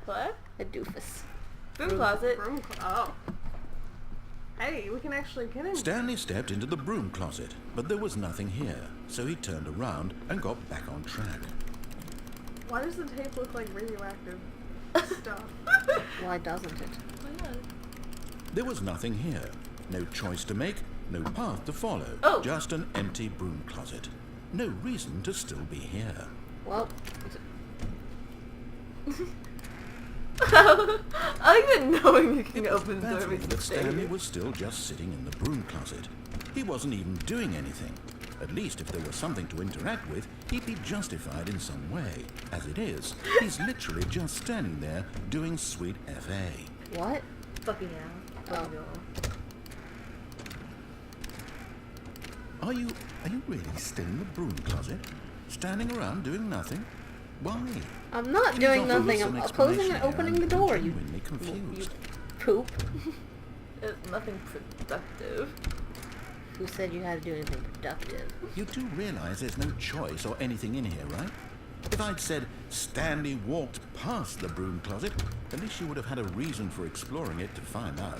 What? A doofus. Broom closet. Oh. Hey, we can actually get in. Stanley stepped into the broom closet, but there was nothing here, so he turned around and got back on track. Why does the tape look like radioactive stuff? Why doesn't it? Why not? There was nothing here. No choice to make, no path to follow. Oh. Just an empty broom closet. No reason to still be here. Well, I like that knowing you can It was open the door baffling makes that you Stanley safe. was still just sitting in the broom closet. He wasn't even doing anything. At least if there was something to interact with, he'd be justified in some way. As it is, he's literally just standing there doing sweet FA. what? Fucking hell. Fucking hell. Are you really still in the broom closet? Standing around doing nothing? Why? I'm not Can you doing offer nothing. some I'm closing and explanation opening here? the door. I'm You genuinely confused. poop. It's nothing productive. Who said you had to do anything productive? You do realize there's no choice or anything in here, right? If I'd said Stanley walked past the broom closet, at least you would have had a reason for exploring it to find out.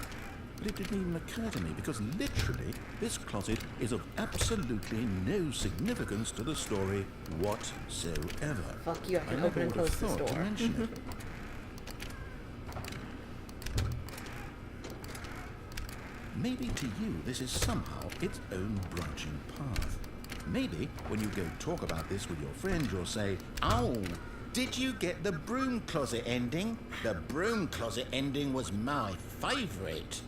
But it didn't even occur to me because literally this closet is of absolutely no significance to the story whatsoever. Fuck you, I can never open and would have close this thought to door. mention it. Maybe to you this is somehow its own branching path. Maybe when you go talk about this with your friend, you'll say, "Oh, did you get the broom closet ending? The broom closet ending was my favourite."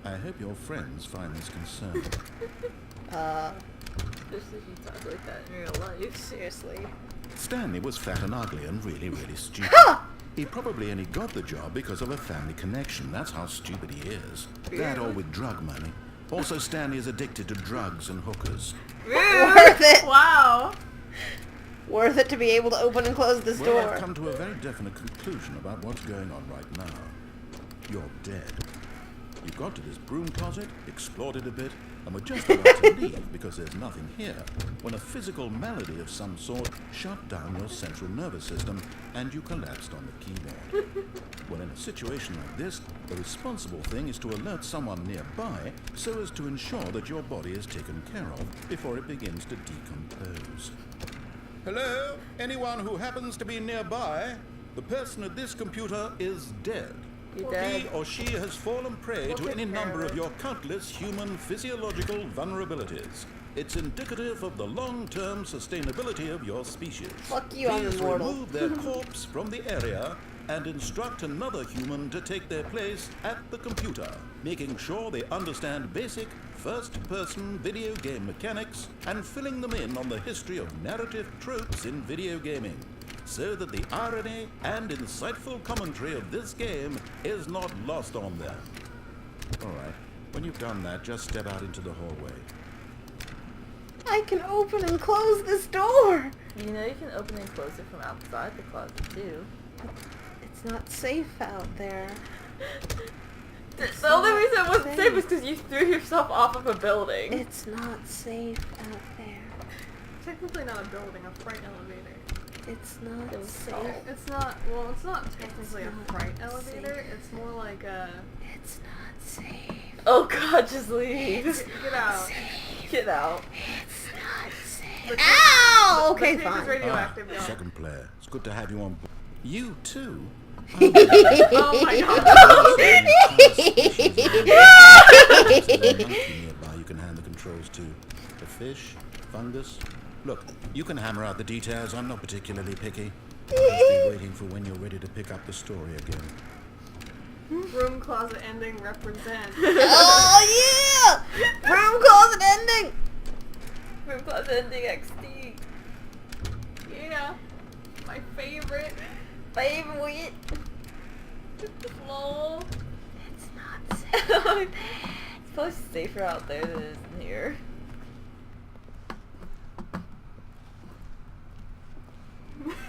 I hope your friends find this concerning. Just if you talk like that in real life. Seriously. Stanley was fat and ugly and really, really stupid. He probably only got the job because of a family connection. That's how stupid he is. That or with drug money. Also, Stanley is addicted to drugs and hookers. Worth it. Wow. Worth it to be able to open and close this Well, door. I've come to a very definite conclusion about what's going on right now. You're dead. You got to this broom closet, explored it a bit, and were just about to leave because there's nothing here, when a physical malady of some sort shut down your central nervous system and you collapsed on the keyboard. Well, in a situation like this, the responsible thing is to alert someone nearby so as to ensure that your body is taken care of before it begins to decompose. Hello? Anyone who happens to be nearby? The person at this computer is dead. You He dead? or she has fallen prey to any number of your countless human physiological vulnerabilities. It's indicative of the long-term sustainability of your species. Fuck you, I'm Please immortal. remove their corpse from the area and instruct another human to take their place at the computer, making sure they understand basic first-person video game mechanics and filling them in on the history of narrative tropes in video gaming, so that the irony and insightful commentary of this game is not lost on them. Alright, when you've done that, just step out into the hallway. I can open and close this door. You know you can open and close it from outside the closet too. It's not safe out there. The only reason it wasn't safe is because you threw yourself off of a building. It's not safe out there. Technically not a building, a freight elevator. It's not It was safe. tall. It's not, well, it's not technically It's a not freight elevator. safe. It's more like a... It's not safe. Oh god, just leave. Get out. Safe. Get out. It's not safe. The tape- Ow! Okay, the tape is fine. radioactive, y'all. Second player, it's good to have you on board. You too? Oh my god. Nearby you can hand the controls to. The fish, fungus. Look, you can hammer out the details. I'm not particularly picky. I'll just be waiting for when you're ready to pick up the story again. Broom closet ending represent. Oh yeah! Broom closet ending. Room closet ending XD. Yeah. My favorite. Favorite. Lol. It's not safe. It's probably safer out there than it is in here.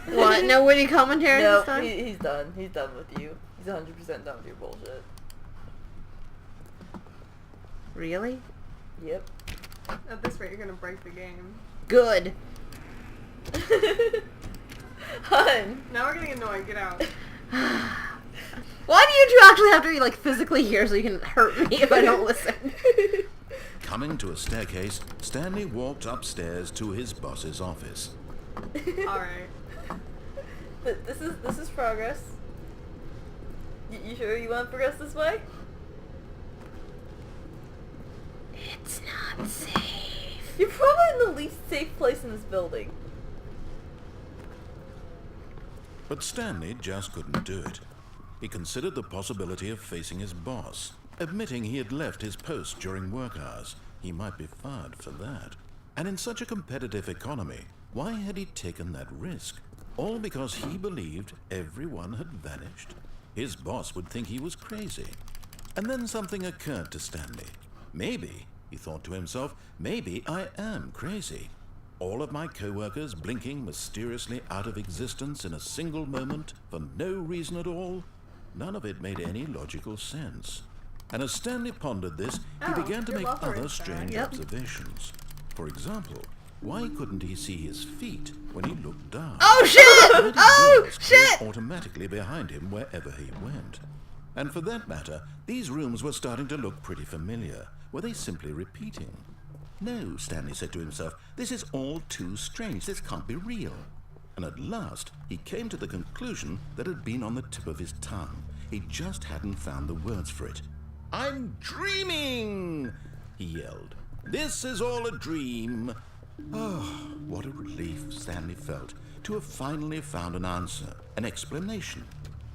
What? No witty commentary No, this time? he's done. He's done with you. He's 100% done with your bullshit. Really? Yep. At this rate, you're gonna break the game. Good. Hun. Now we're getting annoyed. Get out. did you actually have to be, like, physically here so you can hurt me if I don't listen? Coming to a staircase, Stanley walked upstairs to his boss's office. Alright. This is progress. You sure you want to progress this way? It's not safe. You're probably in the least safe place in this building. But Stanley just couldn't do it. He considered the possibility of facing his boss, admitting he had left his post during work hours. He might be fired for that. And in such a competitive economy, why had he taken that risk? All because he believed everyone had vanished? His boss would think he was crazy. And then something occurred to Stanley. Maybe, he thought to himself, maybe I am crazy. All of my co-workers blinking mysteriously out of existence in a single moment for no reason at all? None of it made any logical sense. And as Stanley pondered this, he began to your make lover other is back. strange Yep. observations. For example, why couldn't he see his feet when he looked down? Oh, shit! Oh, Doors closed shit! automatically behind him wherever he went. And for that matter, these rooms were starting to look pretty familiar. Were they simply repeating? No, Stanley said to himself, this is all too strange. This can't be real. And at last, he came to the conclusion that had been on the tip of his tongue. He just hadn't found the words for it. I'm dreaming, he yelled. This is all a dream. Oh, what a relief Stanley felt to have finally found an answer, an explanation.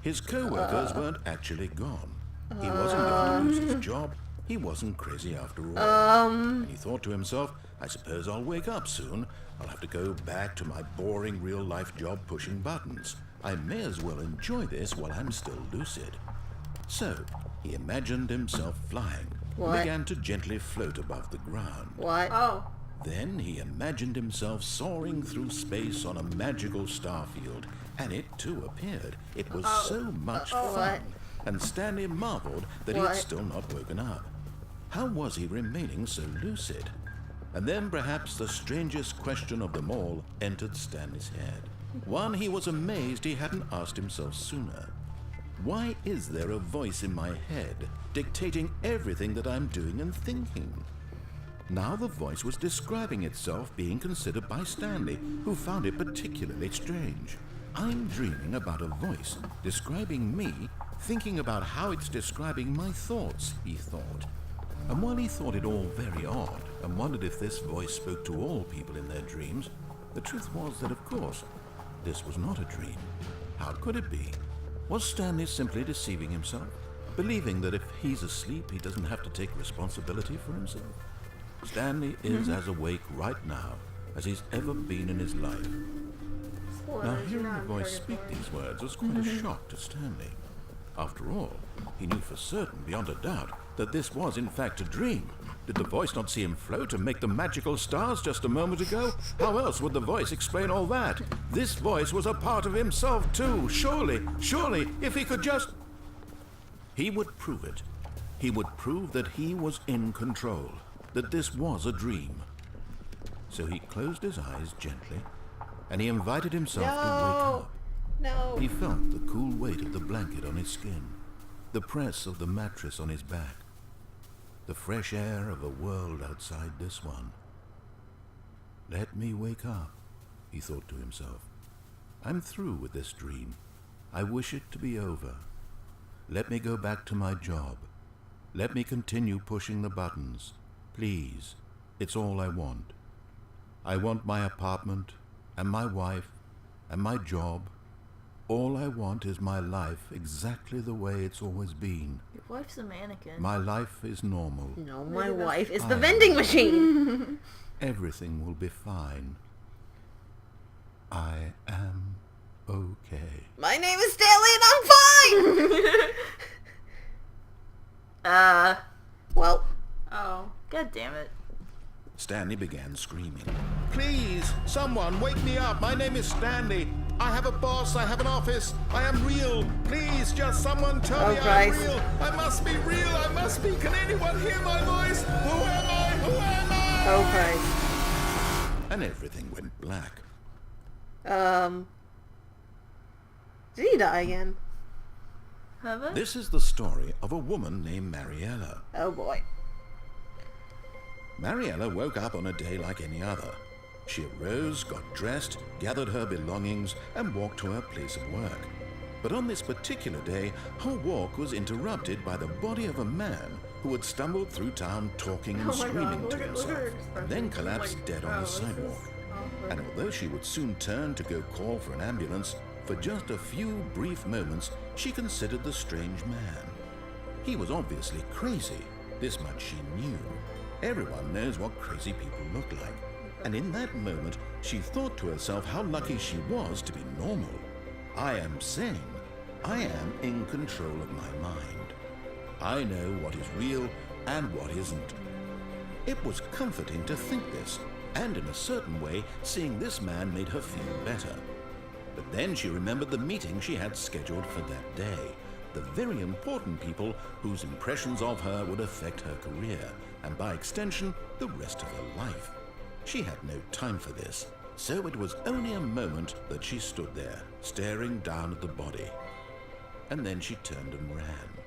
His co-workers weren't actually gone. He wasn't going to lose his job. He wasn't crazy after all. And he thought to himself, I suppose I'll wake up soon. I'll have to go back to my boring real-life job pushing buttons. I may as well enjoy this while I'm still lucid. So, he imagined himself flying and What? began to gently float above the ground. What? Oh. Then he imagined himself soaring through space on a magical starfield, and it too appeared. It was so much fun, What? and Stanley marveled that he had What? still not woken up. How was he remaining so lucid? And then perhaps the strangest question of them all entered Stanley's head. One he was amazed he hadn't asked himself sooner. Why is there a voice in my head dictating everything that I'm doing and thinking? Now the voice was describing itself being considered by Stanley, who found it particularly strange. I'm dreaming about a voice describing me, thinking about how it's describing my thoughts, he thought. And while he thought it all very odd, and wondered if this voice spoke to all people in their dreams, the truth was that, of course, this was not a dream. How could it be? Was Stanley simply deceiving himself, believing that if he's asleep, he doesn't have to take responsibility for himself? Stanley is as awake right now as he's ever been in his life. Now, hearing the voice speak these words was quite a shock to Stanley. After all, he knew for certain, beyond a doubt, that this was in fact a dream. Did the voice not see him float and make the magical stars just a moment ago? How else would the voice explain all that? This voice was a part of himself too. Surely, if he could just... He would prove it. He would prove that he was in control, that this was a dream. So he closed his eyes gently, and he invited himself to wake up. No. He felt the cool weight of the blanket on his skin, the press of the mattress on his back, the fresh air of a world outside this one. Let me wake up, he thought to himself. I'm through with this dream. I wish it to be over. Let me go back to my job. Let me continue pushing the buttons. Please, it's all I want. I want my apartment, and my wife, and my job. All I want is my life exactly the way it's always been. Your wife's a mannequin. My life is normal. No, my wife is I the am. vending machine. Everything will be fine. I am okay. My name is Stanley and I'm fine! Well. Oh. God damn it. Stanley began screaming. Please, someone, wake me up. My name is Stanley. I have a boss. I have an office. I am real. Please, just someone tell me Christ. I'm real. I must be real. I must be. Can anyone hear my voice? Who am I? Who am I? Oh, Christ. And everything went black. Did he die again? Have I? This is the story of a woman named Mariella. Oh boy. Mariella woke up on a day like any other. She arose, got dressed, gathered her belongings, and walked to her place of work. But on this particular day, her walk was interrupted by the body of a man who had stumbled through town talking and Oh my screaming God, to look at himself, her and expression. then She's collapsed like, dead on oh, the this is sidewalk. awkward. And although she would soon turn to go call for an ambulance, for just a few brief moments, she considered the strange man. He was obviously crazy. This much she knew. Everyone knows what crazy people look like. And in that moment, she thought to herself how lucky she was to be normal. I am sane. I am in control of my mind. I know what is real and what isn't. It was comforting to think this, and in a certain way, seeing this man made her feel better. But then she remembered the meeting she had scheduled for that day, the very important people whose impressions of her would affect her career, and by extension, the rest of her life. She had no time for this, so it was only a moment that she stood there, staring down at the body. And then she turned and ran.